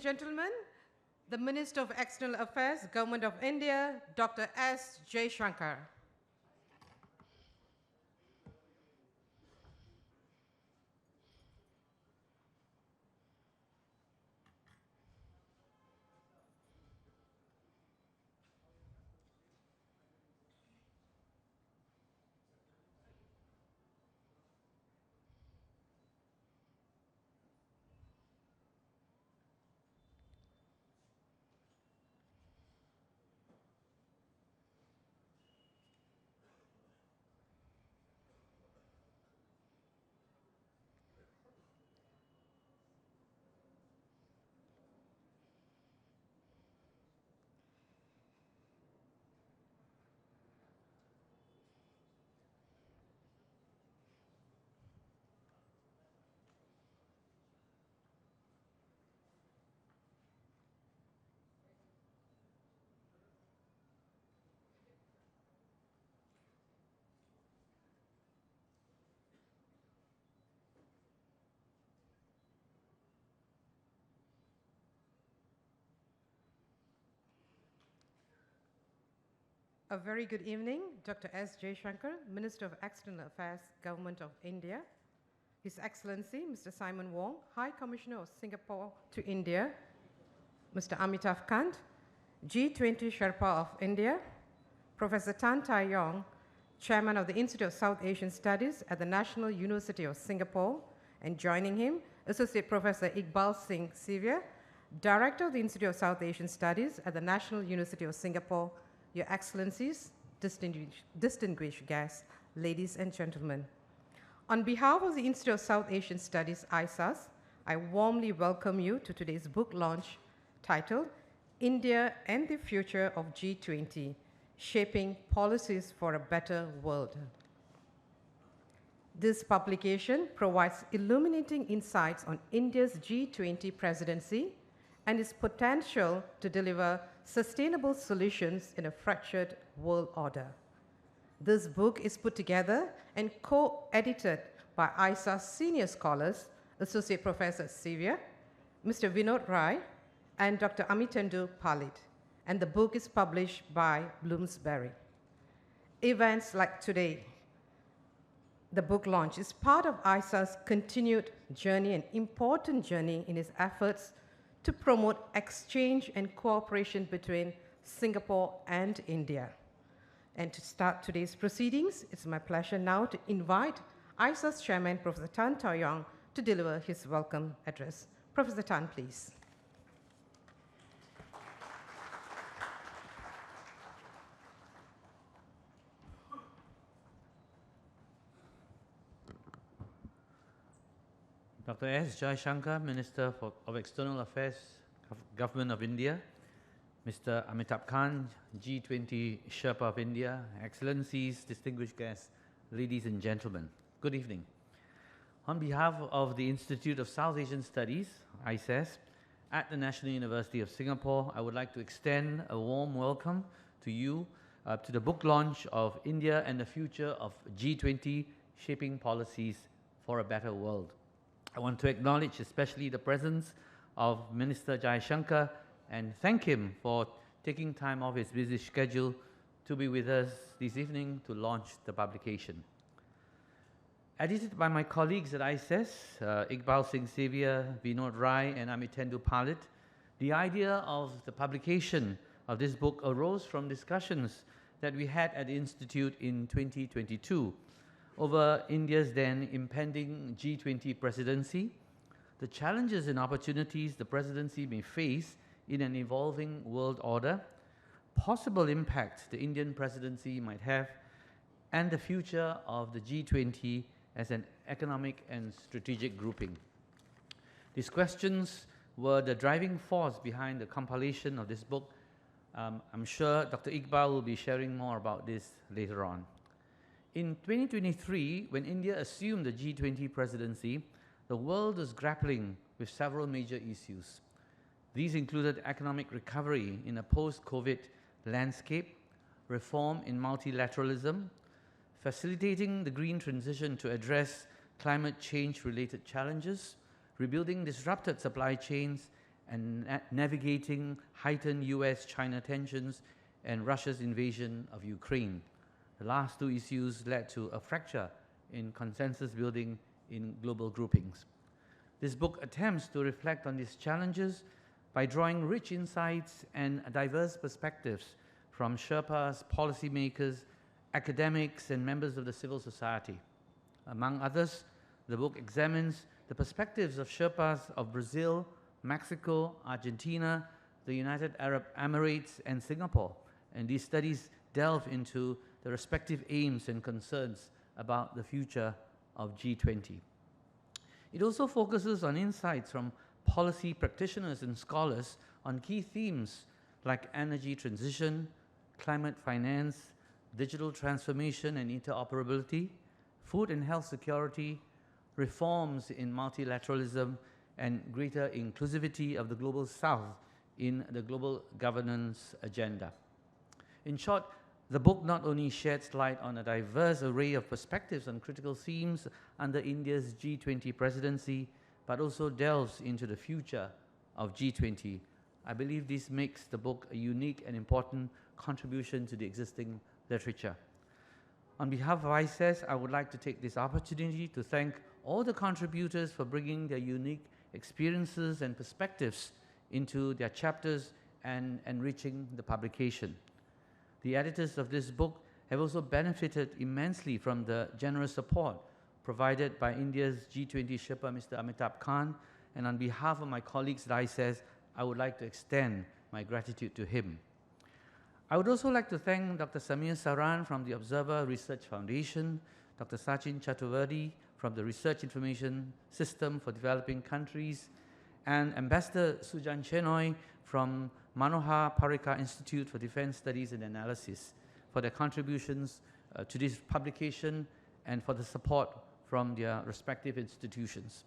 gentlemen, the Minister of External Affairs, Government of India, Dr. S. Jaishankar. A very good evening, Dr. S. Jaishankar, Minister of External Affairs, Government of India. His Excellency, Mr. Simon Wong, High Commissioner of Singapore to India. Mr. Amitabh Kant, G20 Sherpa of India. Professor Tan Tai Yong, Chairman of the Institute of South Asian Studies at the National University of Singapore. And joining him, Associate Professor Iqbal Singh Sivia, Director of the Institute of South Asian Studies at the National University of Singapore. Your Excellencies, distinguished guests, ladies and gentlemen. On behalf of the Institute of South Asian Studies, ISAS, I warmly welcome you to today's book launch titled, India and the Future of G20, Shaping Policies for a Better World. This publication provides illuminating insights on India's G20 presidency and its potential to deliver sustainable solutions in a fractured world order. This book is put together and co-edited by ISAS senior scholars, Associate Professor Sivia, Mr. Vinod Rai, and Dr. Amitendu Palit, and the book is published by Bloomsbury. Events like today, the book launch, is part of ISA's continued journey, an important journey in its efforts to promote exchange and cooperation between Singapore and India. And to start today's proceedings, it's my pleasure now to invite ISAS Chairman, Professor Tan Tai Yong, to deliver his welcome address. Professor Tan, please. Dr. S. Jaishankar, Minister of External Affairs, Government of India, Mr. Amitabh Kant, G20 Sherpa of India, Excellencies, distinguished guests, ladies and gentlemen, good evening. On behalf of the Institute of South Asian Studies, ISAS, at the National University of Singapore, I would like to extend a warm welcome to you to the book launch of India and the Future of G20, Shaping Policies for a Better World. I want to acknowledge especially the presence of Minister Jaishankar and thank him for taking time off his busy schedule to be with us this evening to launch the publication. Edited by my colleagues at ISAS, Iqbal Singh Sivia, Vinod Rai, and Amitendu Palit, the idea of the publication of this book arose from discussions that we had at the Institute in 2022 over India's then impending G20 presidency, the challenges and opportunities the presidency may face in an evolving world order, possible impact the Indian presidency might have, and the future of the G20 as an economic and strategic grouping. These questions were the driving force behind the compilation of this book. I'm sure Dr. Iqbal will be sharing more about this later on. In 2023, when India assumed the G20 presidency, the world was grappling with several major issues. These included economic recovery in a post-COVID landscape, reform in multilateralism, facilitating the green transition to address climate change-related challenges, rebuilding disrupted supply chains, and navigating heightened US-China tensions and Russia's invasion of Ukraine. The last two issues led to a fracture in consensus building in global groupings. This book attempts to reflect on these challenges by drawing rich insights and diverse perspectives from Sherpas, policymakers, academics, and members of the civil society. Among others, the book examines the perspectives of Sherpas of Brazil, Mexico, Argentina, the United Arab Emirates, and Singapore. And these studies delve into the respective aims and concerns about the future of G20. It also focuses on insights from policy practitioners and scholars on key themes like energy transition, climate finance, digital transformation and interoperability, food and health security, reforms in multilateralism, and greater inclusivity of the Global South in the global governance agenda. In short, the book not only sheds light on a diverse array of perspectives on critical themes under India's G20 presidency, but also delves into the future of G20. I believe this makes the book a unique and important contribution to the existing literature. On behalf of ISAS, I would like to take this opportunity to thank all the contributors for bringing their unique experiences and perspectives into their chapters and enriching the publication. The editors of this book have also benefited immensely from the generous support provided by India's G20 Sherpa, Mr. Amitabh Khan, and on behalf of my colleagues at ISAS, I would like to extend my gratitude to him. I would also like to thank Dr. Samir Saran from the Observer Research Foundation, Dr. Sachin Chaturvedi from the Research Information System for Developing Countries, and Ambassador Sujan Chenoy from Manohar Parrikar Institute for Defense Studies and Analysis for their contributions to this publication and for the support from their respective institutions.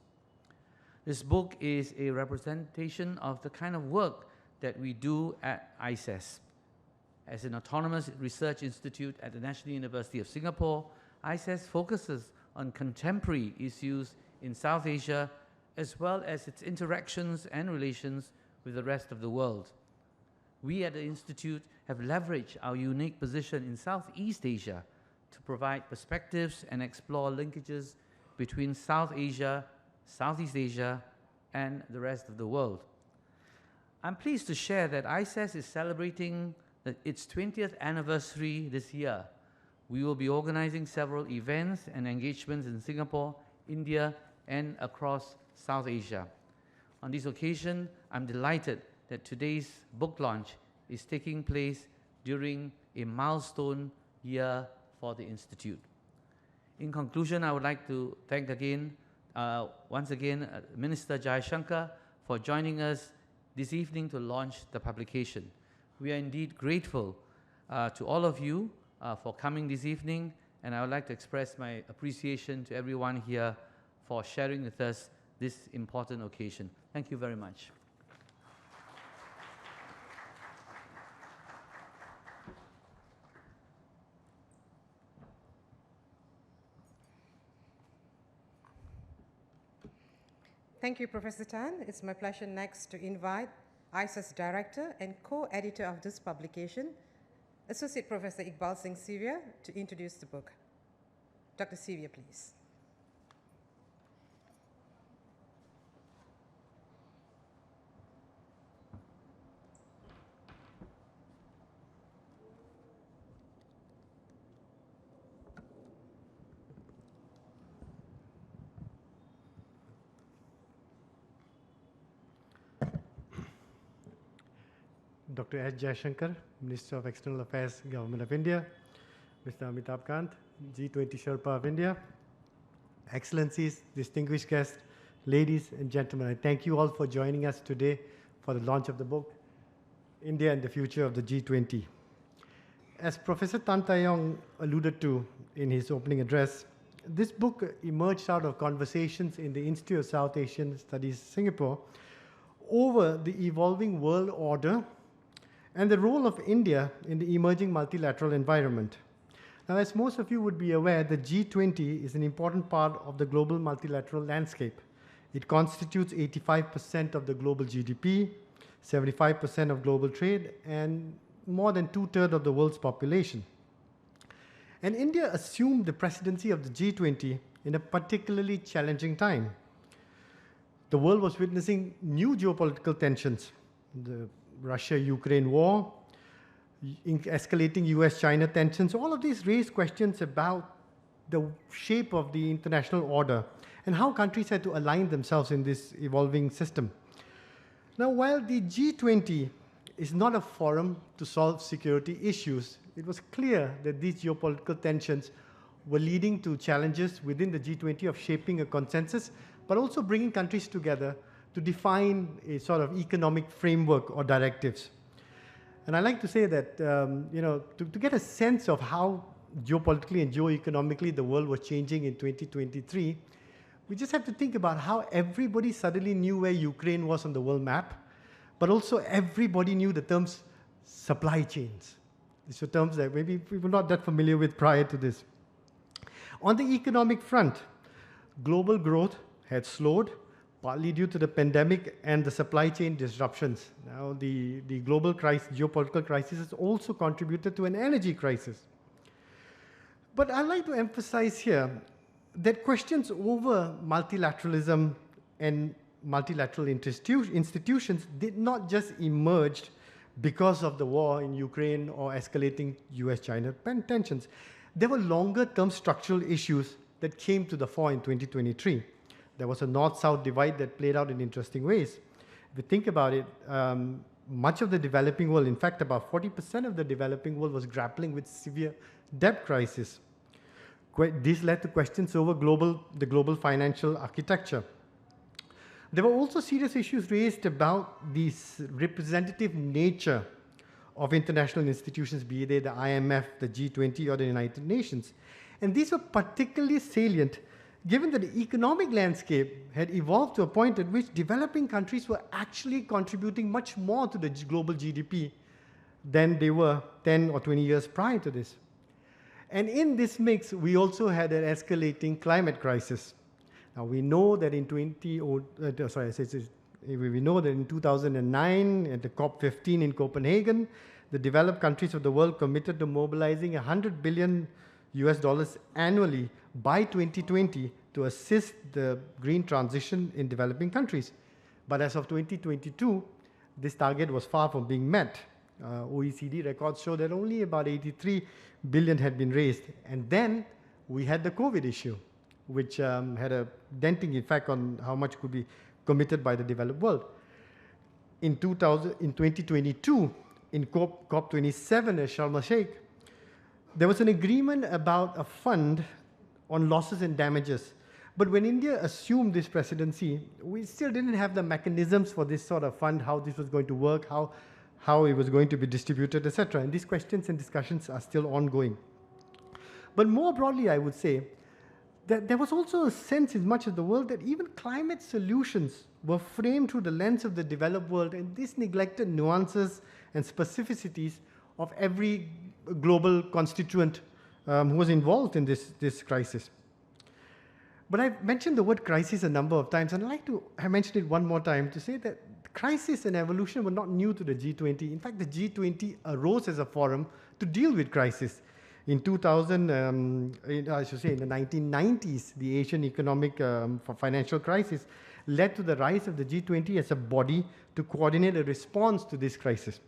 This book is a representation of the kind of work that we do at ISAS. As an autonomous research institute at the National University of Singapore, ISAS focuses on contemporary issues in South Asia, as well as its interactions and relations with the rest of the world. We at the Institute have leveraged our unique position in Southeast Asia to provide perspectives and explore linkages between South Asia, Southeast Asia, and the rest of the world. I'm pleased to share that ISAS is celebrating its 20th anniversary this year. We will be organizing several events and engagements in Singapore, India, and across South Asia. On this occasion, I'm delighted that today's book launch is taking place during a milestone year for the Institute. In conclusion, I would like to thank once again, Minister Jaishankar for joining us this evening to launch the publication. We are indeed grateful to all of you for coming this evening, and I would like to express my appreciation to everyone here for sharing with us this important occasion. Thank you very much. Thank you, Professor Tan. It's my pleasure next to invite ISAS Director and co-editor of this publication, Associate Professor Iqbal Singh Sivia, to introduce the book. Dr. Sivia, please. Dr. S. Jaishankar, Minister of External Affairs, Government of India, Mr. Amitabh Kant, G20 Sherpa of India, Excellencies, distinguished guests, ladies and gentlemen, I thank you all for joining us today for the launch of the book, India and the Future of the G20. As Professor Tan Tai Yong alluded to in his opening address, this book emerged out of conversations in the Institute of South Asian Studies, Singapore, over the evolving world order and the role of India in the emerging multilateral environment. Now, as most of you would be aware, the G20 is an important part of the global multilateral landscape. It constitutes 85% of the global GDP, 75% of global trade, and more than 2/3 of the world's population. And India assumed the presidency of the G20 in a particularly challenging time. The world was witnessing new geopolitical tensions, the Russia-Ukraine war, escalating US-China tensions. All of these raised questions about the shape of the international order and how countries had to align themselves in this evolving system. Now, while the G20 is not a forum to solve security issues, it was clear that these geopolitical tensions were leading to challenges within the G20 of shaping a consensus, but also bringing countries together to define a sort of economic framework or directives. And I like to say that, to get a sense of how geopolitically and geoeconomically the world was changing in 2023, we just have to think about how everybody suddenly knew where Ukraine was on the world map, but also everybody knew the terms supply chains. These were terms that maybe we were not that familiar with prior to this. On the economic front, global growth had slowed, partly due to the pandemic and the supply chain disruptions. Now, the global geopolitical crisis has also contributed to an energy crisis. But I'd like to emphasize here that questions over multilateralism and multilateral institutions did not just emerge because of the war in Ukraine or escalating US-China tensions. There were longer-term structural issues that came to the fore in 2023. There was a north-south divide that played out in interesting ways. If you think about it, much of the developing world, in fact, about 40% of the developing world was grappling with severe debt crisis. This led to questions over the global financial architecture. There were also serious issues raised about the representative nature of international institutions, be they the IMF, the G20, or the United Nations. And these were particularly salient given that the economic landscape had evolved to a point at which developing countries were actually contributing much more to the global GDP than they were 10 or 20 years prior to this. And in this mix, we also had an escalating climate crisis. Now, we know that in 2009, at the COP15 in Copenhagen, the developed countries of the world committed to mobilizing $100 billion annually by 2020 to assist the green transition in developing countries. But as of 2022, this target was far from being met. OECD records show that only about 83 billion had been raised. And then we had the COVID issue, which had a denting effect on how much could be committed by the developed world. In 2022, in COP27 at Sharm el-Sheikh, there was an agreement about a fund on losses and damages. But when India assumed this presidency, we still didn't have the mechanisms for this sort of fund, how this was going to work, how it was going to be distributed, etc. And these questions and discussions are still ongoing. But more broadly, I would say that there was also a sense in much of the world that even climate solutions were framed through the lens of the developed world, and this neglected nuances and specificities of every global constituent who was involved in this crisis. But I've mentioned the word crisis a number of times, and I'd like to mention it one more time to say that crisis and evolution were not new to the G20. In fact, the G20 arose as a forum to deal with crisis. In 2000, I should say in the 1990s, the Asian economic financial crisis led to the rise of the G20 as a body to coordinate a response to this crisis.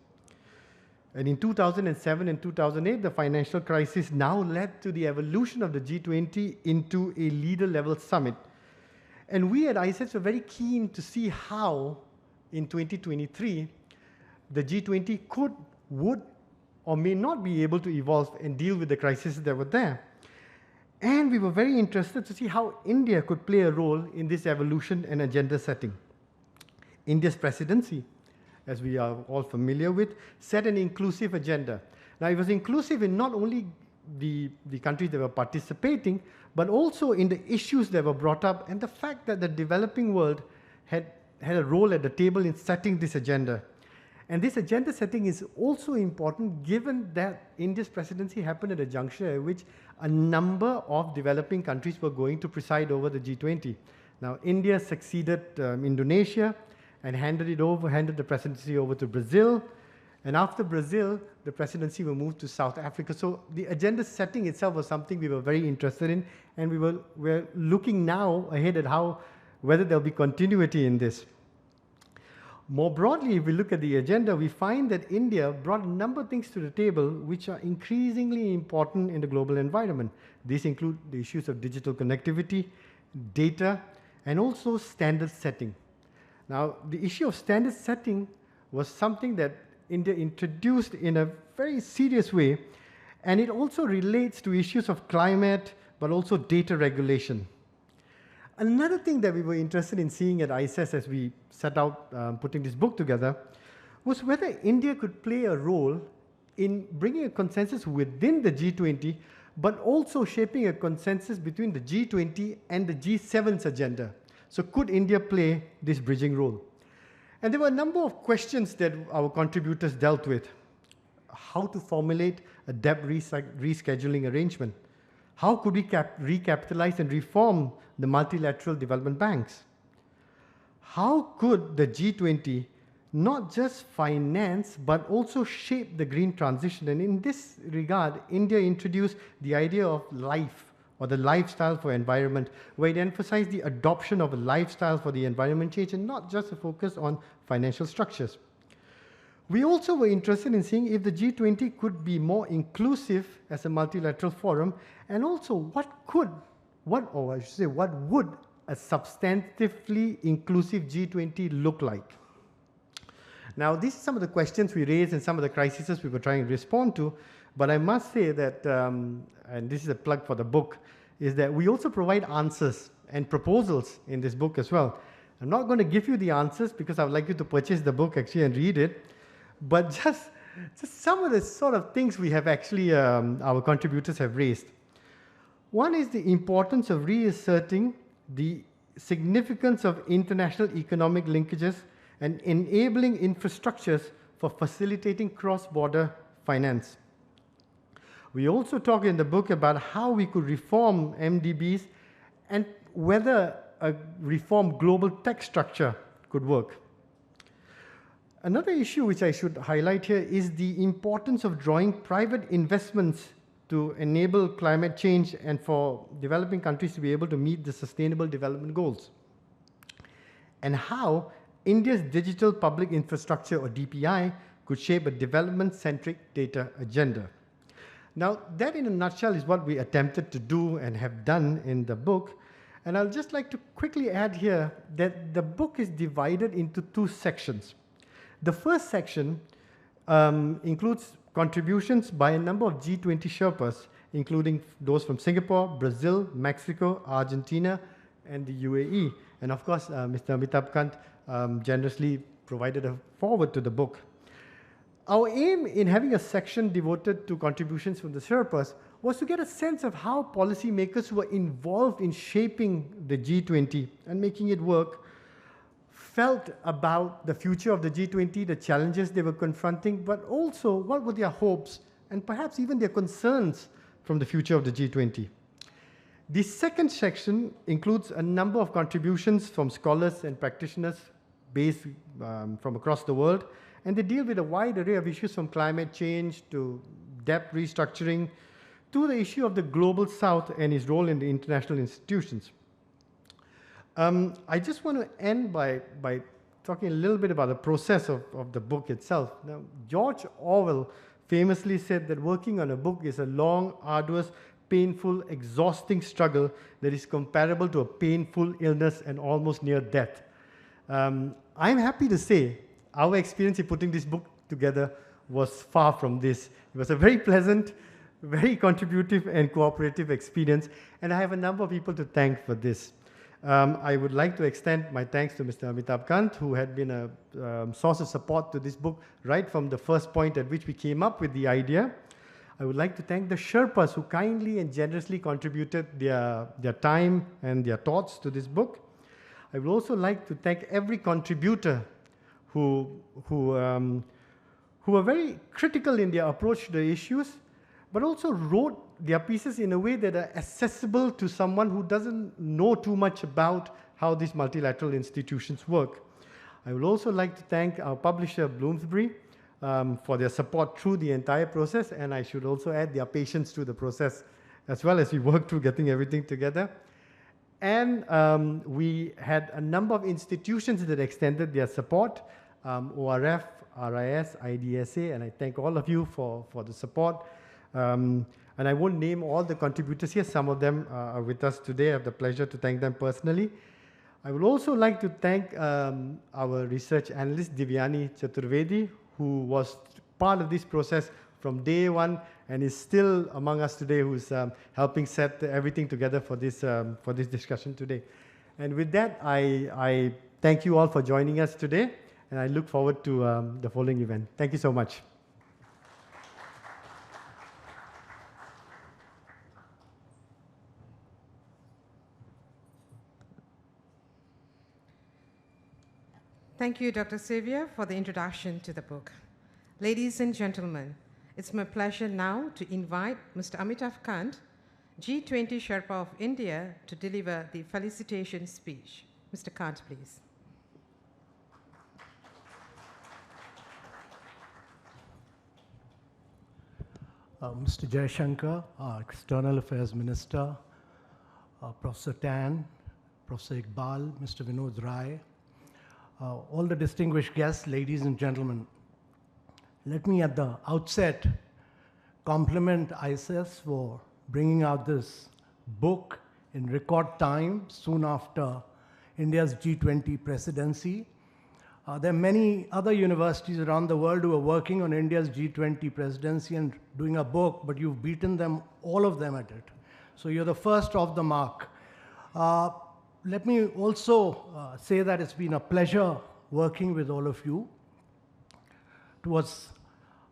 And in 2007 and 2008, the financial crisis now led to the evolution of the G20 into a leader-level summit. And we at ISAS were very keen to see how, in 2023, the G20 would, or may not be able to evolve and deal with the crises that were there. And we were very interested to see how India could play a role in this evolution and agenda setting. India's presidency, as we are all familiar with, set an inclusive agenda. Now, it was inclusive in not only the countries that were participating, but also in the issues that were brought up and the fact that the developing world had a role at the table in setting this agenda. And this agenda setting is also important given that India's presidency happened at a juncture at which a number of developing countries were going to preside over the G20. Now, India succeeded Indonesia and handed the presidency over to Brazil. And after Brazil, the presidency will move to South Africa. So the agenda setting itself was something we were very interested in, and we're looking now ahead at whether there'll be continuity in this. More broadly, if we look at the agenda, we find that India brought a number of things to the table which are increasingly important in the global environment. These include the issues of digital connectivity, data, and also standard setting. Now, the issue of standard setting was something that India introduced in a very serious way, and it also relates to issues of climate, but also data regulation. Another thing that we were interested in seeing at ISAS as we set out putting this book together was whether India could play a role in bringing a consensus within the G20, but also shaping a consensus between the G20 and the G7's agenda. So could India play this bridging role? And there were a number of questions that our contributors dealt with. How to formulate a debt rescheduling arrangement? How could we recapitalize and reform the multilateral development banks? How could the G20 not just finance, but also shape the green transition? And in this regard, India introduced the idea of life, or the lifestyle for environment, where it emphasized the adoption of a lifestyle for the environment change and not just a focus on financial structures. We also were interested in seeing if the G20 could be more inclusive as a multilateral forum, and also what would a substantively inclusive G20 look like? Now, these are some of the questions we raised and some of the crises we were trying to respond to, but I must say that, and this is a plug for the book, is that we also provide answers and proposals in this book as well. I'm not going to give you the answers because I would like you to purchase the book actually and read it, but just some of the sort of things we have actually, our contributors have raised. One is the importance of reasserting the significance of international economic linkages and enabling infrastructures for facilitating cross-border finance. We also talk in the book about how we could reform MDBs and whether a reformed global tech structure could work. Another issue which I should highlight here is the importance of drawing private investments to enable climate change and for developing countries to be able to meet the Sustainable Development Goals. And how India's digital public infrastructure, or DPI, could shape a development-centric data agenda. Now, that in a nutshell is what we attempted to do and have done in the book. And I'll just like to quickly add here that the book is divided into two sections. The first section includes contributions by a number of G20 Sherpas, including those from Singapore, Brazil, Mexico, Argentina, and the UAE. And of course, Mr. Amitabh Kant generously provided a foreword to the book. Our aim in having a section devoted to contributions from the Sherpas was to get a sense of how policymakers who were involved in shaping the G20 and making it work felt about the future of the G20, the challenges they were confronting, but also what were their hopes and perhaps even their concerns from the future of the G20. The second section includes a number of contributions from scholars and practitioners based from across the world, and they deal with a wide array of issues from climate change to debt restructuring to the issue of the global south and its role in the international institutions. I just want to end by talking a little bit about the process of the book itself. Now, George Orwell famously said that working on a book is a long, arduous, painful, exhausting struggle that is comparable to a painful illness and almost near death. I'm happy to say our experience in putting this book together was far from this. It was a very pleasant, very contributive and cooperative experience, and I have a number of people to thank for this. I would like to extend my thanks to Mr. Amitabh Kant, who had been a source of support to this book right from the first point at which we came up with the idea. I would like to thank the Sherpas who kindly and generously contributed their time and their thoughts to this book. I would also like to thank every contributor who were very critical in their approach to the issues, but also wrote their pieces in a way that are accessible to someone who doesn't know too much about how these multilateral institutions work. I would also like to thank our publisher, Bloomsbury, for their support through the entire process, and I should also add their patience through the process as well as we work through getting everything together. And we had a number of institutions that extended their support, ORF, RIS, IDSA, and I thank all of you for the support. And I won't name all the contributors here. Some of them are with us today. I have the pleasure to thank them personally. I would also like to thank our research analyst, Divyani Chaturvedi, who was part of this process from day one and is still among us today, who's helping set everything together for this discussion today. And with that, I thank you all for joining us today, and I look forward to the following event. Thank you so much. Thank you, Dr. Xavier, for the introduction to the book. Ladies and gentlemen, it's my pleasure now to invite Mr. Amitabh Kant, G20 Sherpa of India, to deliver the felicitation speech. Mr. Kant, please. Mr. Jaishankar, our External Affairs Minister, Professor Tan, Professor Iqbal, Mr. Vinod Rai, all the distinguished guests, ladies and gentlemen, let me at the outset compliment ISAS for bringing out this book in record time, soon after India's G20 presidency. There are many other universities around the world who are working on India's G20 presidency and doing a book, but you've beaten them, all of them at it. So you're the first off the mark. Let me also say that it's been a pleasure working with all of you towards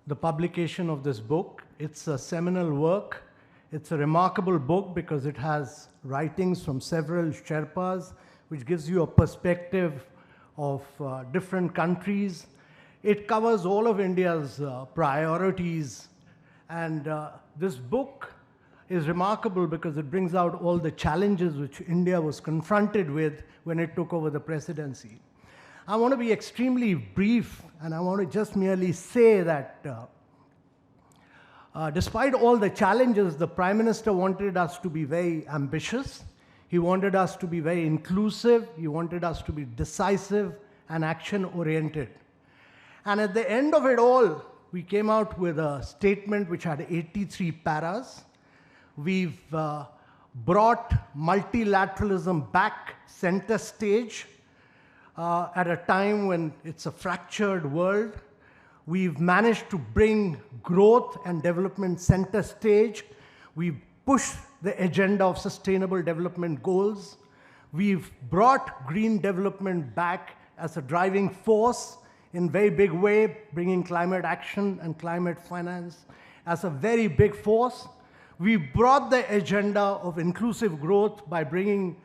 the publication of this book. It's a seminal work. It's a remarkable book because it has writings from several Sherpas, which gives you a perspective of different countries. It covers all of India's priorities. And this book is remarkable because it brings out all the challenges which India was confronted with when it took over the presidency. I want to be extremely brief, and I want to just merely say that despite all the challenges, the Prime Minister wanted us to be very ambitious. He wanted us to be very inclusive. He wanted us to be decisive and action-oriented. And at the end of it all, we came out with a statement which had 83 paras. We've brought multilateralism back center stage at a time when it's a fractured world. We've managed to bring growth and development center stage. We've pushed the agenda of sustainable development goals. We've brought green development back as a driving force in a very big way, bringing climate action and climate finance as a very big force. We brought the agenda of inclusive growth by bringing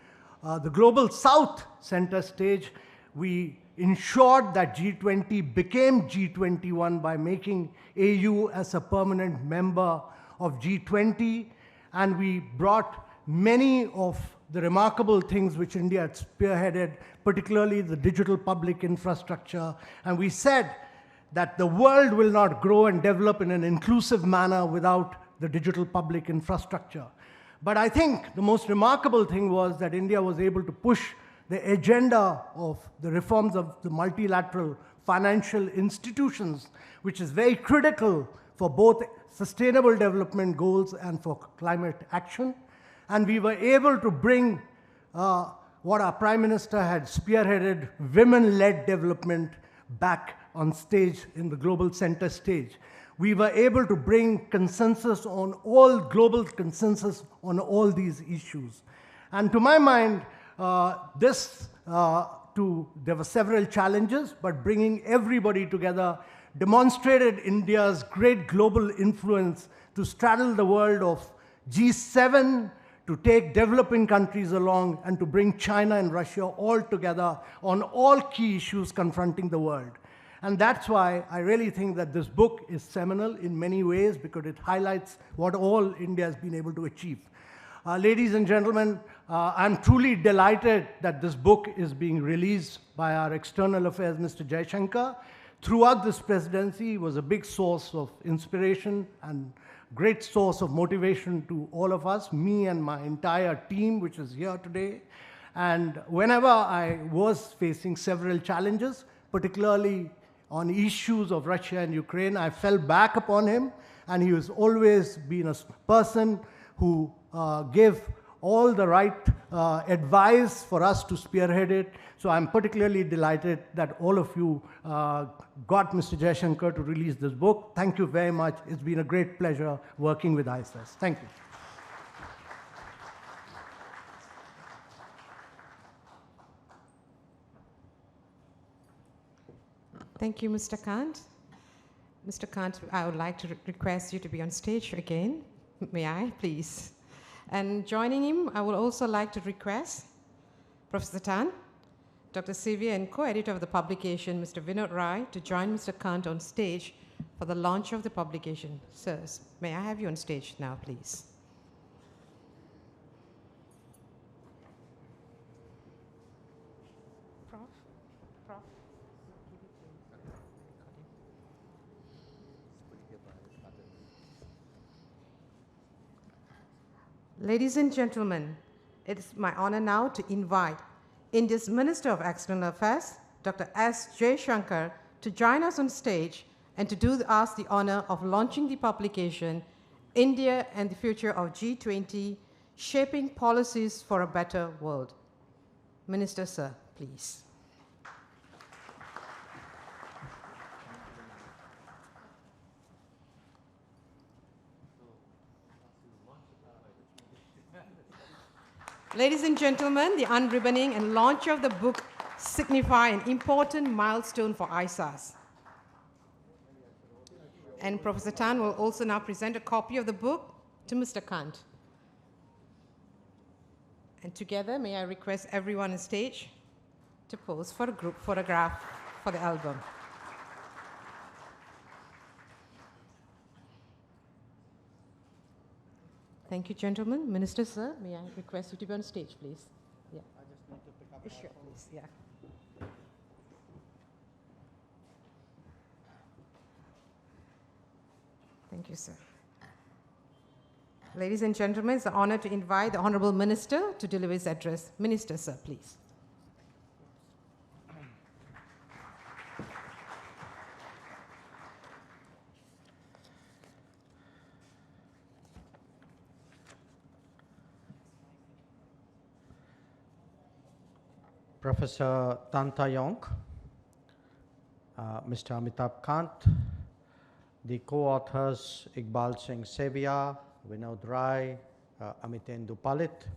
the Global South center stage. We ensured that G20 became G21 by making AU as a permanent member of G20. And we brought many of the remarkable things which India had spearheaded, particularly the digital public infrastructure. And we said that the world will not grow and develop in an inclusive manner without the digital public infrastructure. But I think the most remarkable thing was that India was able to push the agenda of the reforms of the multilateral financial institutions, which is very critical for both sustainable development goals and for climate action. And we were able to bring what our Prime Minister had spearheaded, women-led development, back on stage in the global center stage. We were able to bring consensus on all, global consensus on all these issues. And to my mind, there were several challenges, but bringing everybody together demonstrated India's great global influence to straddle the world of G7, to take developing countries along, and to bring China and Russia all together on all key issues confronting the world. And that's why I really think that this book is seminal in many ways, because it highlights what all India has been able to achieve. Ladies and gentlemen, I'm truly delighted that this book is being released by our External Affairs, Mr. Jaishankar. Throughout this presidency, he was a big source of inspiration and great source of motivation to all of us, me and my entire team, which is here today. And whenever I was facing several challenges, particularly on issues of Russia and Ukraine, I fell back upon him, and he has always been a person who gave all the right advice for us to spearhead it. So I'm particularly delighted that all of you got Mr. Jaishankar to release this book. Thank you very much. It's been a great pleasure working with ISAS. Thank you. Thank you, Mr. Kant. Mr. Kant, I would like to request you to be on stage again. May I, please? And joining him, I would also like to request Professor Tan, Dr. Sylvia, and co-editor of the publication, Mr. Vinod Rai, to join Mr. Kant on stage for the launch of the publication. Sirs, may I have you on stage now, please? Ladies and gentlemen, it is my honor now to invite India's Minister of External Affairs, Dr. S. Jaishankar, to join us on stage and to do us the honor of launching the publication, India and the Future of G20, Shaping Policies for a Better World. Minister, sir, please. Ladies and gentlemen, the unribboning and launch of the book signify an important milestone for ISAS. And Professor Tan will also now present a copy of the book to Mr. Kant. And together, may I request everyone on stage to pose for a group photograph for the album. Thank you, gentlemen. Minister, sir, may I request you to be on stage, please? Yeah. I just need to pick up. Sure, please. Yeah. Thank you, sir. Ladies and gentlemen, it's an honor to invite the Honorable Minister to deliver his address. Minister, sir, please. Professor Tan Tayong, Mr. Amitabh Kant, the co-authors Iqbal Singh Sevia, Vinod Rai, Amitendu Palit,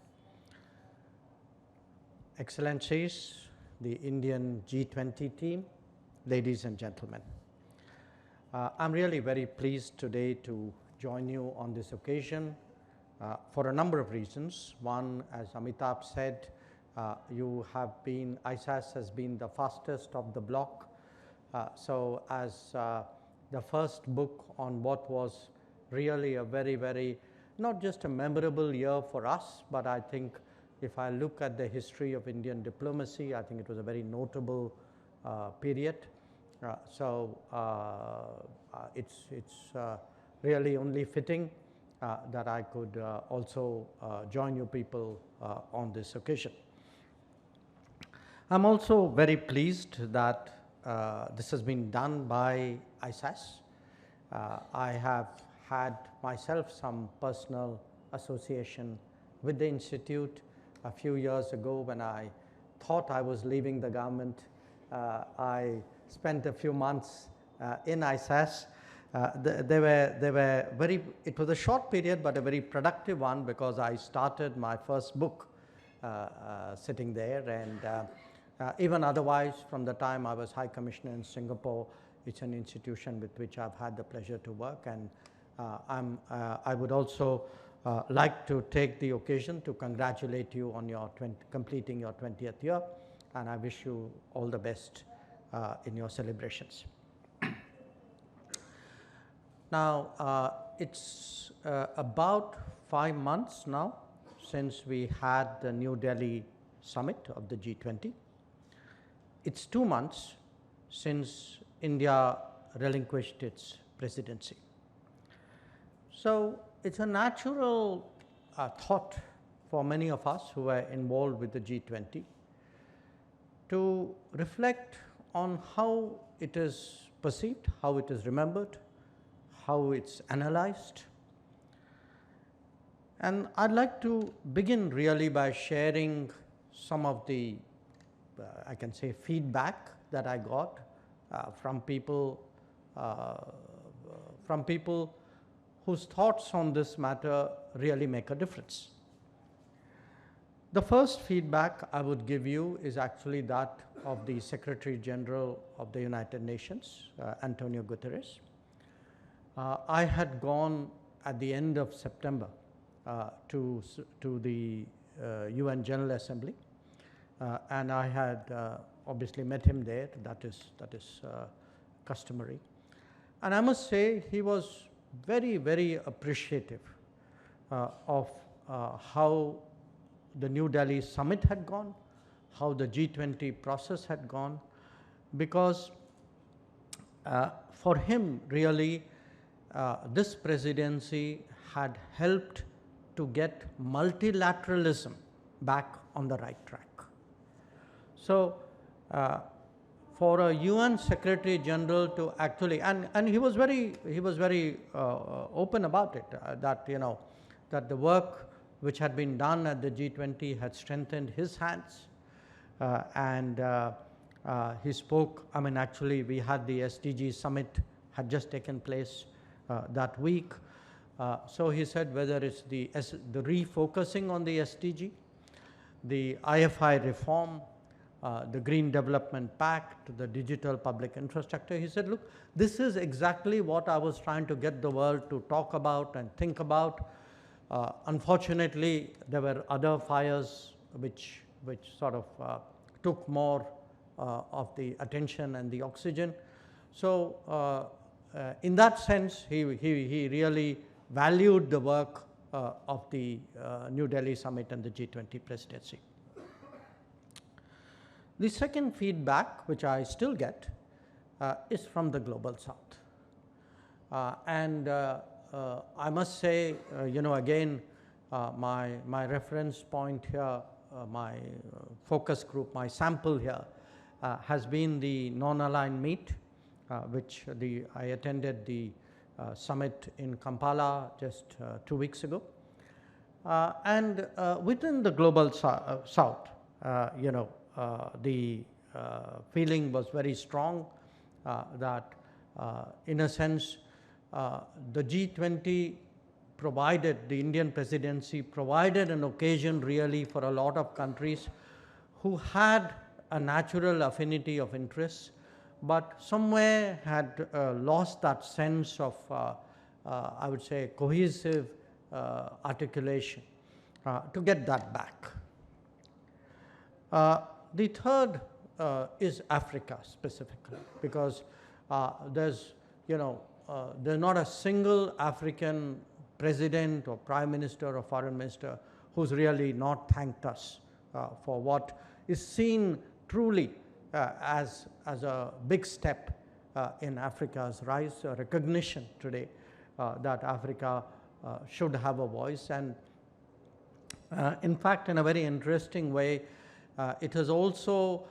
Excellencies, the Indian G20 team, ladies and gentlemen. I'm really very pleased today to join you on this occasion for a number of reasons. One, as Amitabh said, ISAS has been the fastest of the block. So as the first book on what was really a very, not just a memorable year for us, but I think if I look at the history of Indian diplomacy, I think it was a very notable period. It's really only fitting that I could also join you people on this occasion. I'm also very pleased that this has been done by ISAS. I have had myself some personal association with the Institute. A few years ago, when I thought I was leaving the government, I spent a few months in ISAS. It was a short period, but a very productive one, because I started my first book sitting there, and even otherwise, from the time I was High Commissioner in Singapore, it's an institution with which I've had the pleasure to work, and I would also like to take the occasion to congratulate you on your completing your 20th year, and I wish you all the best in your celebrations. Now, it's about 5 months now since we had the New Delhi summit of the G20. It's 2 months since India relinquished its presidency. So it's a natural thought for many of us who were involved with the G20 to reflect on how it is perceived, how it is remembered, how it's analyzed. And I'd like to begin really by sharing some of the, I can say, feedback that I got from people whose thoughts on this matter really make a difference. The first feedback I would give you is actually that of the Secretary General of the United Nations, Antonio Guterres. I had gone at the end of September to the UN General Assembly, and I had obviously met him there. That is customary. And I must say he was very, very appreciative of how the New Delhi summit had gone, how the G20 process had gone, because for him really this presidency had helped to get multilateralism back on the right track. So for a UN Secretary General to actually, and he was very open about it, that that the work which had been done at the G20 had strengthened his hands, and he spoke. I mean, actually, we had the SDG summit had just taken place that week. So he said whether it's the refocusing on the SDG, the IFI reform, the Green Development Pact, the digital public infrastructure, he said, look, this is exactly what I was trying to get the world to talk about and think about. Unfortunately, there were other fires which sort of took more of the attention and the oxygen. So in that sense, he really valued the work of the New Delhi summit and the G20 presidency. The second feedback, which I still get, is from the Global South. I must say, again, my reference point here, my focus group, my sample here has been the non-aligned meet, which I attended the summit in Kampala just 2 weeks ago. And within the Global South, the feeling was very strong that in a sense, the G20 provided, the Indian presidency provided an occasion really for a lot of countries who had a natural affinity of interests, but somewhere had lost that sense of, I would say, cohesive articulation to get that back. The third is Africa specifically, because there's not a single African president or prime minister or foreign minister who's really not thanked us for what is seen truly as a big step in Africa's rise, a recognition today that Africa should have a voice. And in fact, in a very interesting way, it has also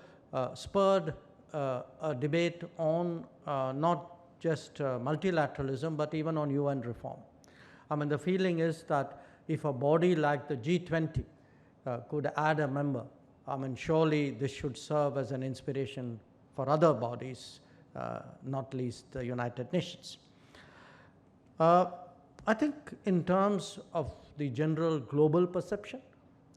spurred a debate on not just multilateralism, but even on UN reform. I mean, the feeling is that if a body like the G20 could add a member, I mean, surely this should serve as an inspiration for other bodies, not least the United Nations. I think in terms of the general global perception,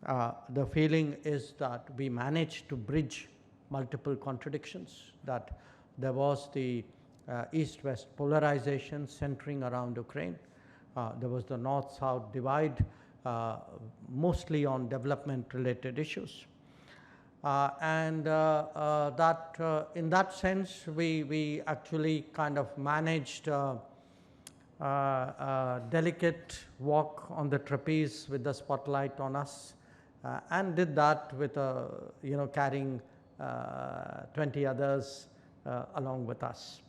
the feeling is that we managed to bridge multiple contradictions, that there was the East-West polarization centering around Ukraine. There was the North-South divide, mostly on development-related issues. In that sense, we actually kind of managed delicate walk on the trapeze with the spotlight on us, and did that with carrying 20 others along with us.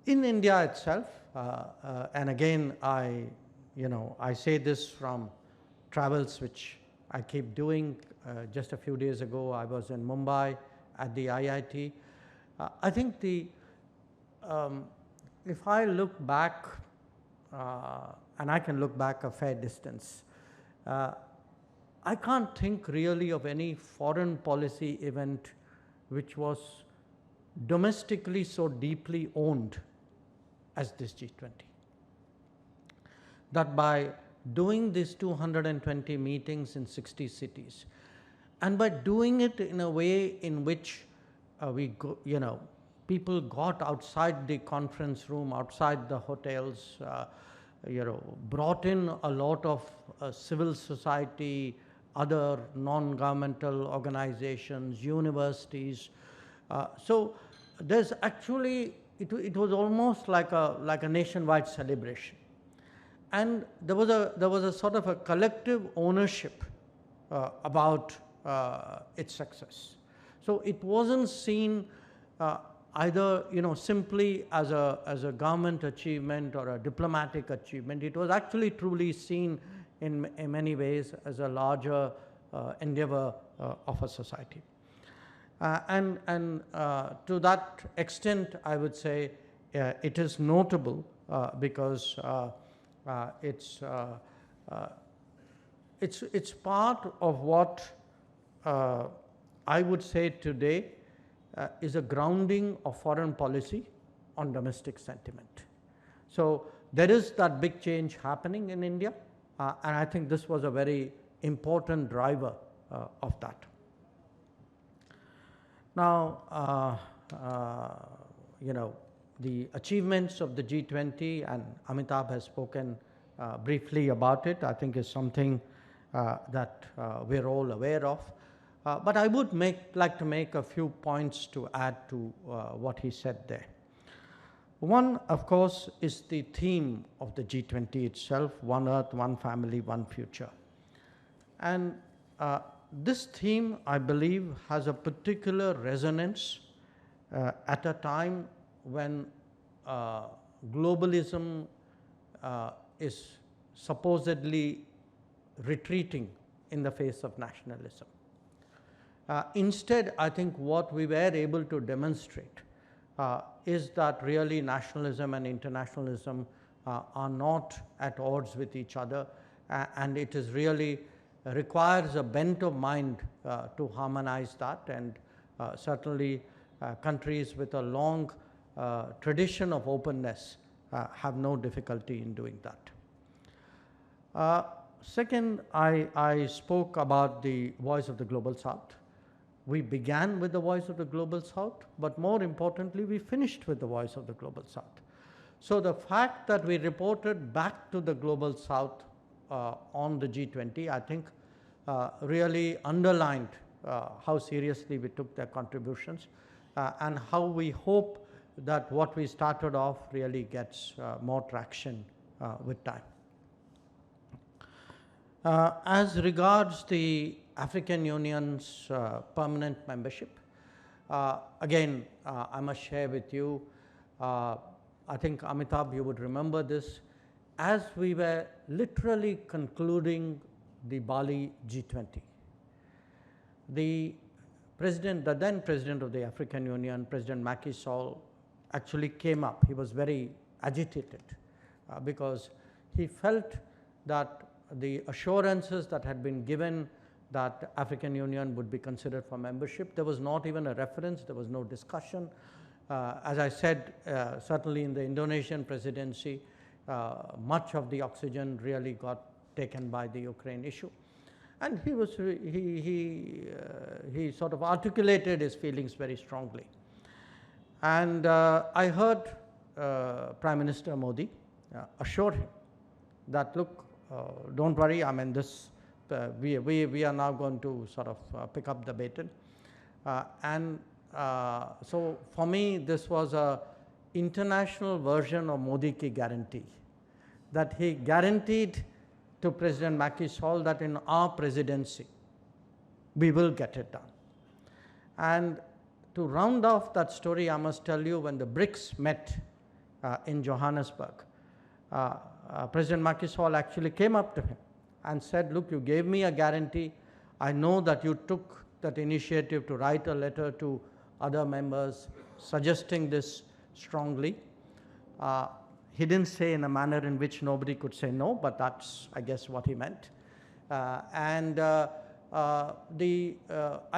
In India itself, and again I say this from travels which I keep doing. Just a few days ago I was in Mumbai at the IIT. I think if I look back, and I can look back a fair distance, I can't think really of any foreign policy event which was domestically so deeply owned as this G20. That by doing these 220 meetings in 60 cities, and by doing it in a way in which people got outside the conference room, outside the hotels, brought in a lot of civil society, other non-governmental organizations, universities. So there's actually, it was almost like a nationwide celebration. And there was a sort of a collective ownership about its success. So it wasn't seen either simply as a government achievement or a diplomatic achievement. It was actually truly seen in many ways as a larger endeavor of a society. And to that extent, I would say it is notable because it's part of what I would say today is a grounding of foreign policy on domestic sentiment. So there is that big change happening in India, and I think this was a very important driver of that. Now, the achievements of the G20, and Amitabh has spoken briefly about it, I think is something that we're all aware of. But I would like to make a few points to add to what he said there. One, of course, is the theme of the G20 itself: One Earth, One Family, One Future. And this theme, I believe, has a particular resonance at a time when globalism is supposedly retreating in the face of nationalism. Instead, I think what we were able to demonstrate is that really nationalism and internationalism are not at odds with each other, and it is really requires a bent of mind to harmonize that, and certainly countries with a long tradition of openness have no difficulty in doing that. Second, I spoke about the voice of the Global South. We began with the voice of the Global South, but more importantly, we finished with the voice of the Global South. So the fact that we reported back to the Global South on the G20, I think really underlined how seriously we took their contributions and how we hope that what we started off really gets more traction with time. As regards the African Union's permanent membership, again, I must share with you, I think Amitabh, you would remember this, as we were literally concluding the Bali G20, the then President of the African Union, President Macky Sall, actually came up. He was very agitated because he felt that the assurances that had been given that African Union would be considered for membership, there was not even a reference, there was no discussion. As I said, certainly in the Indonesian presidency, much of the oxygen really got taken by the Ukraine issue. And he sort of articulated his feelings very strongly. And I heard Prime Minister Modi assure him that, look, don't worry, I mean, this, we are now going to sort of pick up the baton. So for me, this was a international version of Modi Ki Guarantee, that he guaranteed to President Macky Sall that in our presidency, we will get it done. And to round off that story, I must tell you, when the BRICS met in Johannesburg, President Macky Sall actually came up to him and said, look, you gave me a guarantee. I know that you took that initiative to write a letter to other members suggesting this strongly. He didn't say in a manner in which nobody could say no, but that's, I guess, what he meant. I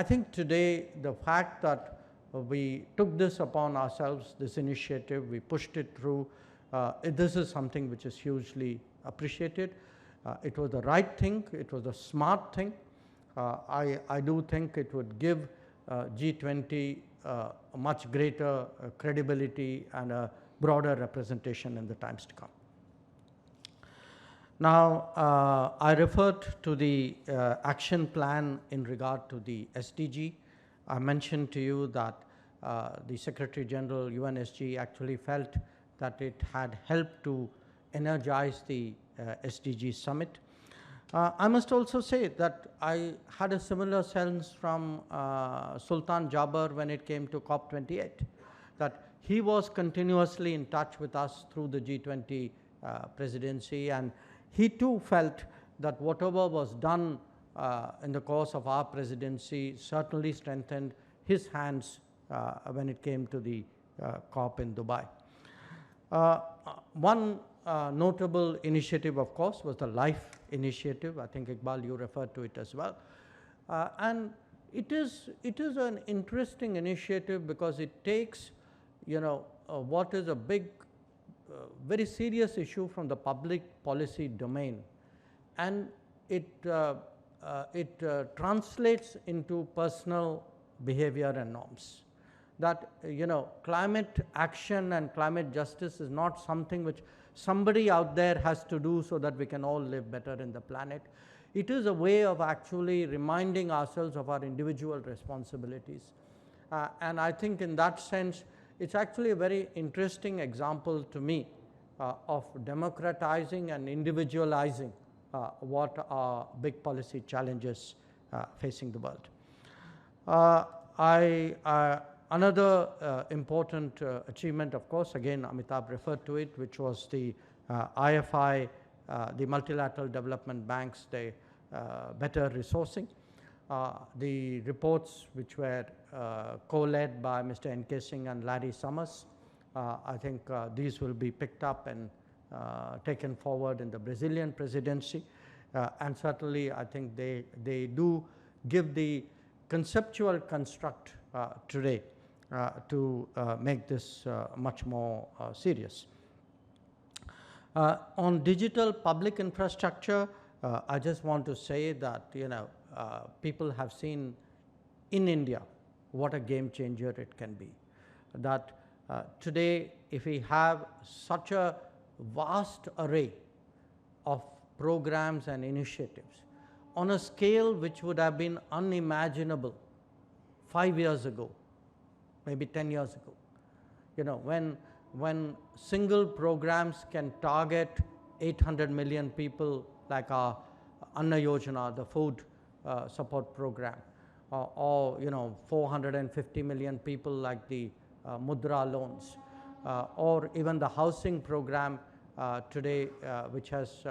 think today the fact that we took this upon ourselves, this initiative, we pushed it through, this is something which is hugely appreciated. It was the right thing, it was a smart thing. I do think it would give G20 a much greater credibility and a broader representation in the times to come. Now, I referred to the action plan in regard to the SDG. I mentioned to you that the Secretary General UNSG actually felt that it had helped to energize the SDG summit. I must also say that I had a similar sense from Sultan Jaber when it came to COP28, that he was continuously in touch with us through the G20 presidency, and he too felt that whatever was done in the course of our presidency certainly strengthened his hands when it came to the COP in Dubai. One notable initiative, of course, was the LIFE initiative. I think, Iqbal, you referred to it as well. And it is an interesting initiative because it takes, what is a big, very serious issue from the public policy domain, and it translates into personal behavior and norms. That, climate action and climate justice is not something which somebody out there has to do so that we can all live better in the planet. It is a way of actually reminding ourselves of our individual responsibilities. And I think in that sense, it's actually a very interesting example to me of democratizing and individualizing what are big policy challenges facing the world. Another important achievement, of course, again, Amitabh referred to it, which was the IFI, the multilateral development banks, the better resourcing. The reports which were co-led by Mr. N.K. Singh and Larry Summers, I think these will be picked up and taken forward in the Brazilian presidency. And certainly, I think they do give the conceptual construct today to make this much more serious. On digital public infrastructure, I just want to say that, people have seen in India what a game changer it can be. That today, if we have such a vast array of programs and initiatives on a scale which would have been unimaginable 5 years ago, maybe 10 years ago, when single programs can target 800 million people like our Anna Yojana, the food support program, or 450 million people like the Mudra loans, or even the housing program today, which has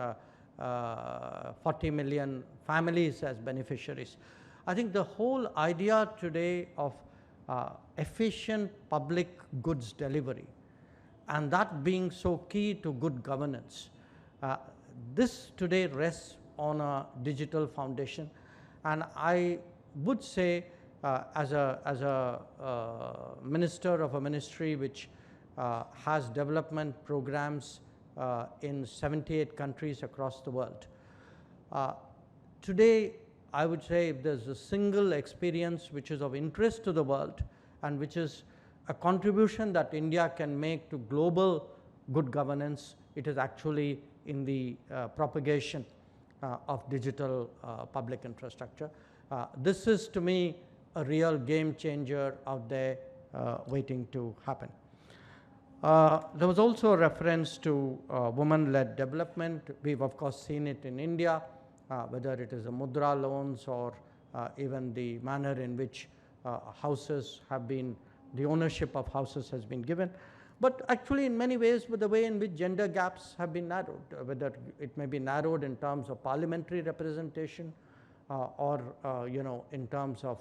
40 million families as beneficiaries. I think the whole idea today of efficient public goods delivery, and that being so key to good governance, this today rests on a digital foundation. And I would say, as a minister of a ministry which has development programs in 78 countries across the world, today I would say if there's a single experience which is of interest to the world and which is a contribution that India can make to global good governance, it is actually in the propagation of digital public infrastructure. This is, to me, a real game changer out there waiting to happen. There was also a reference to women-led development. We've of course seen it in India, whether it is the Mudra loans or even the manner in which houses have been, the ownership of houses has been given. But actually in many ways with the way in which gender gaps have been narrowed, whether it may be narrowed in terms of parliamentary representation or in terms of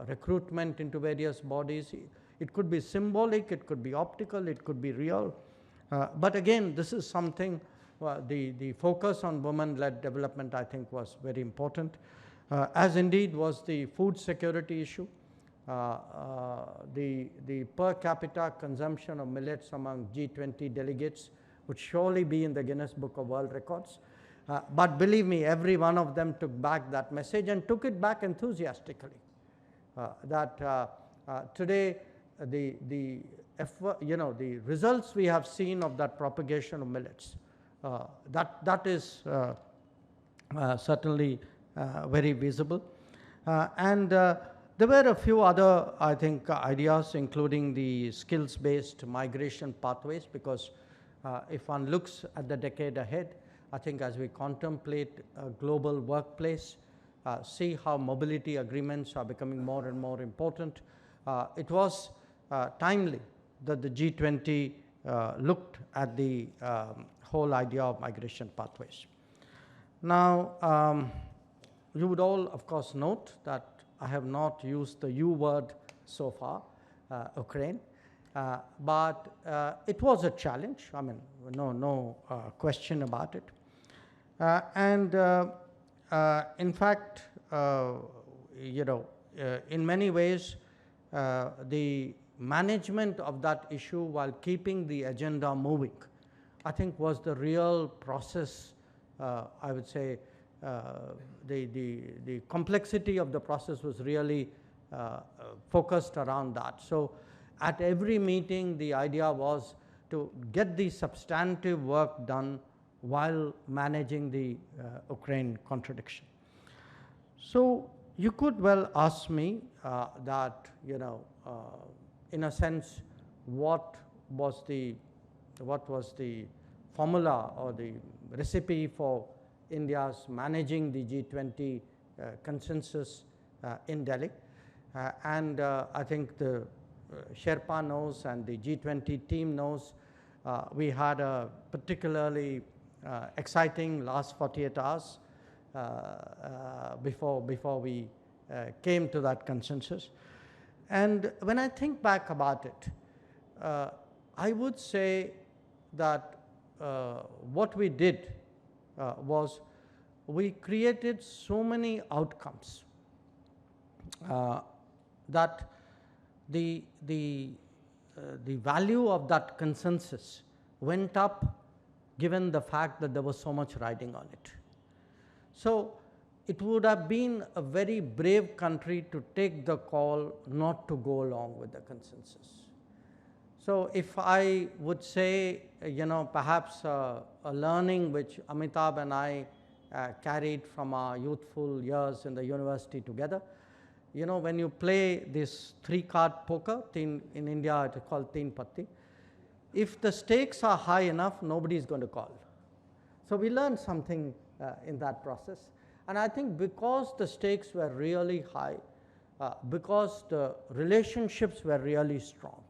recruitment into various bodies. It could be symbolic, it could be optical, it could be real. But again, this is something, the focus on women-led development I think was very important, as indeed was the food security issue. The per capita consumption of millets among G20 delegates would surely be in the Guinness Book of World Records. But believe me, every one of them took back that message and took it back enthusiastically. Today, the results we have seen of that propagation of millets, that is certainly very visible. There were a few other, I think, ideas, including the skills-based migration pathways, because if one looks at the decade ahead, I think as we contemplate a global workplace, see how mobility agreements are becoming more and more important, it was timely that the G20 looked at the whole idea of migration pathways. Now, you would all, of course, note that I have not used the U word so far, Ukraine, but it was a challenge. I mean, no question about it. In fact, in many ways, the management of that issue while keeping the agenda moving, I think was the real process. I would say the complexity of the process was really focused around that. So at every meeting, the idea was to get the substantive work done while managing the Ukraine contradiction. So you could well ask me that, in a sense, what was the formula or the recipe for India's managing the G20 consensus in Delhi. I think the Sherpa knows and the G20 team knows we had a particularly exciting last 48 hours before we came to that consensus. And when I think back about it, I would say that what we did was we created so many outcomes that the value of that consensus went up given the fact that there was so much riding on it. So it would have been a very brave country to take the call not to go along with the consensus. So if I would say, perhaps a learning which Amitabh and I carried from our youthful years in the university together, when you play this 3-card poker, in India it is called Teen Patti, if the stakes are high enough, nobody is going to call. So we learned something in that process. And I think because the stakes were really high, because the relationships were really strong,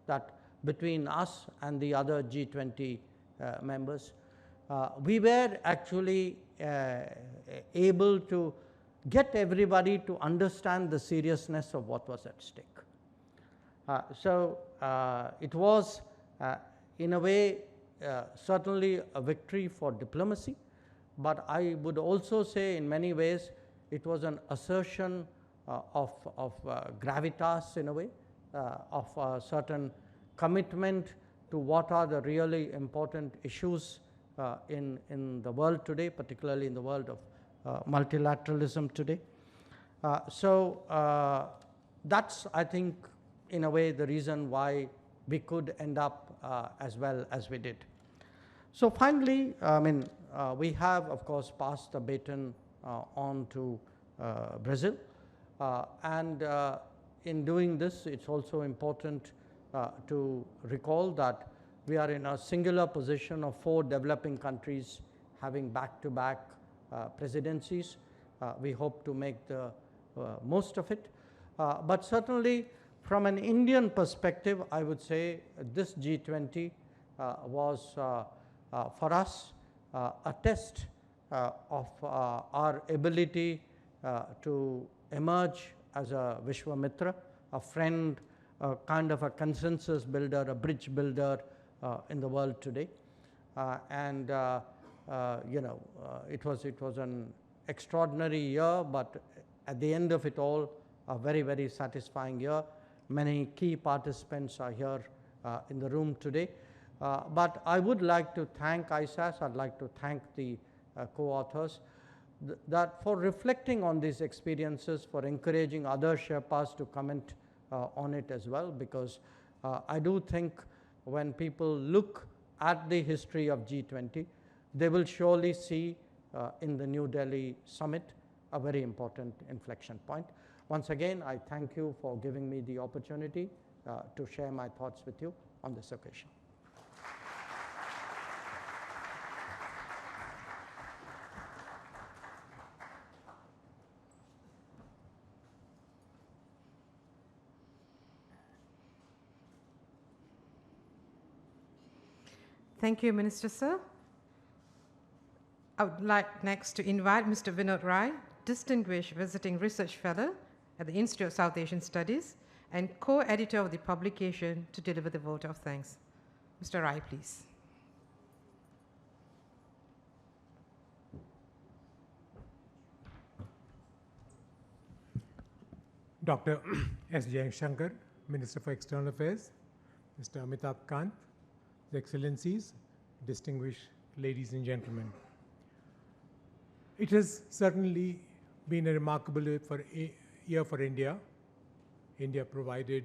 that between us and the other G20 members, we were actually able to get everybody to understand the seriousness of what was at stake. So it was, in a way, certainly a victory for diplomacy, but I would also say in many ways it was an assertion of gravitas in a way, of a certain commitment to what are the really important issues in the world today, particularly in the world of multilateralism today. So that's, I think, in a way the reason why we could end up as well as we did. So finally, we have, of course, passed the baton on to Brazil. And in doing this, it's also important to recall that we are in a singular position of 4 developing countries having back-to-back presidencies. We hope to make the most of it. But certainly, from an Indian perspective, I would say this G20 was for us a test of our ability to emerge as a Vishwamitra, a friend, kind of a consensus builder, a bridge builder in the world today. It was an extraordinary year, but at the end of it all, a very, very satisfying year. Many key participants are here in the room today. But I would like to thank ISAS, I'd like to thank the co-authors that for reflecting on these experiences, for encouraging other Sherpas to comment on it as well, because I do think when people look at the history of G20, they will surely see in the New Delhi summit a very important inflection point. Once again, I thank you for giving me the opportunity to share my thoughts with you on this occasion. Thank you, Minister Sir. I would like next to invite Mr. Vinod Rai, Distinguished Visiting Research Fellow at the Institute of South Asian Studies and co-editor of the publication, to deliver the vote of thanks. Mr. Rai, please. Dr. S. Jaishankar, Minister for External Affairs, Mr. Amitabh Kant, His Excellencies, distinguished ladies and gentlemen. It has certainly been a remarkable year for India. India provided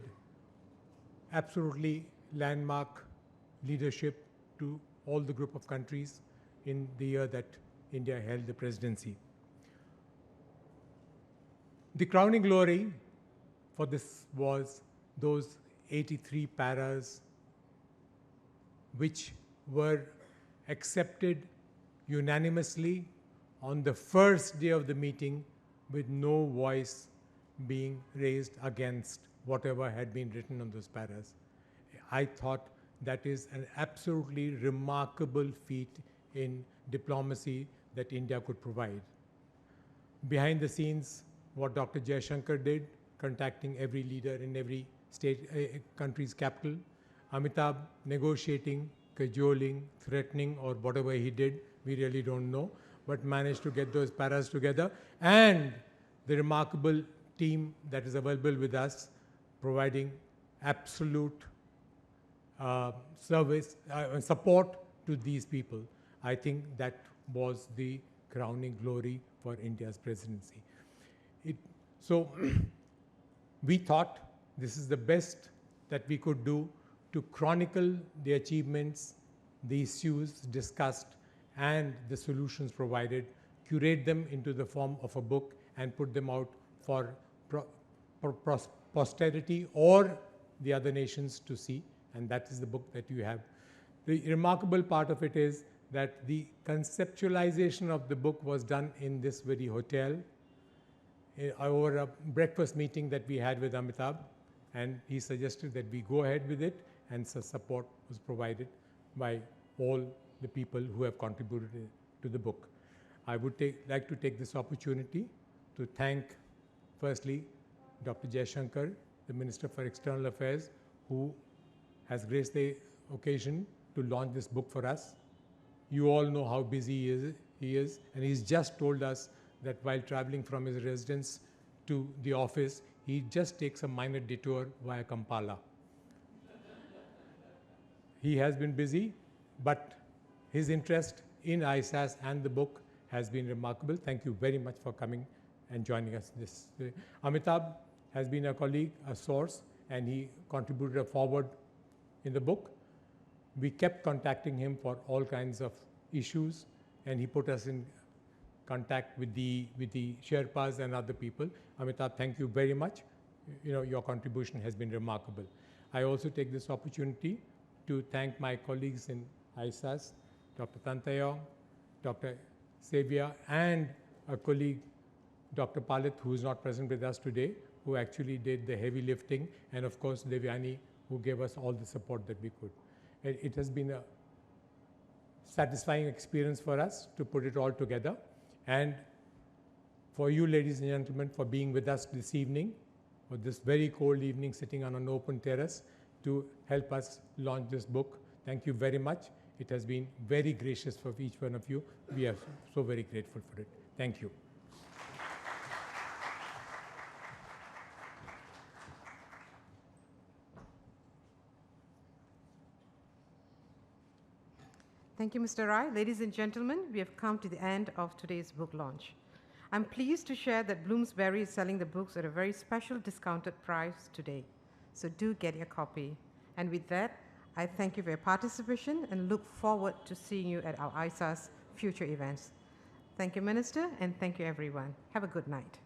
absolutely landmark leadership to all the group of countries in the year that India held the presidency. The crowning glory for this was those 83 paras which were accepted unanimously on the first day of the meeting, with no voice being raised against whatever had been written on those paras. I thought that is an absolutely remarkable feat in diplomacy that India could provide. Behind the scenes, what Dr. Jaishankar did, contacting every leader in every state, country's capital, Amitabh negotiating, cajoling, threatening, or whatever he did, we really don't know, but managed to get those paras together, and the remarkable team that is available with us, providing absolute service, support to these people. I think that was the crowning glory for India's presidency. So we thought this is the best that we could do to chronicle the achievements, the issues discussed, and the solutions provided, curate them into the form of a book, and put them out for posterity or the other nations to see. And that is the book that you have. The remarkable part of it is that the conceptualization of the book was done in this very hotel over a breakfast meeting that we had with Amitabh, and he suggested that we go ahead with it, and so support was provided by all the people who have contributed to the book. I would like to take this opportunity to thank, firstly, Dr. Jaishankar, the Minister for External Affairs, who has graced the occasion to launch this book for us. You all know how busy he is, and he's just told us that while traveling from his residence to the office, he just takes a minor detour via Kampala. He has been busy, but his interest in ISAS and the book has been remarkable. Thank you very much for coming and joining us this day. Amitabh has been a colleague, a source, and he contributed a foreword in the book. We kept contacting him for all kinds of issues, and he put us in contact with the Sherpas and other people. Amitabh, thank you very much. Your contribution has been remarkable. I also take this opportunity to thank my colleagues in ISAS, Dr. Tantayong, Dr. Xavier, and a colleague, Dr. Palit, who is not present with us today, who actually did the heavy lifting, and of course Devyani, who gave us all the support that we could. It has been a satisfying experience for us to put it all together, and for you, ladies and gentlemen, for being with us this evening, for this very cold evening, sitting on an open terrace to help us launch this book. Thank you very much. It has been very gracious for each one of you. We are so very grateful for it. Thank you. Thank you, Mr. Rai. Ladies and gentlemen, we have come to the end of today's book launch. I'm pleased to share that Bloomsbury is selling the books at a very special discounted price today. So do get your copy. And with that, I thank you for your participation and look forward to seeing you at our ISAS future events. Thank you, Minister, and thank you, everyone. Have a good night.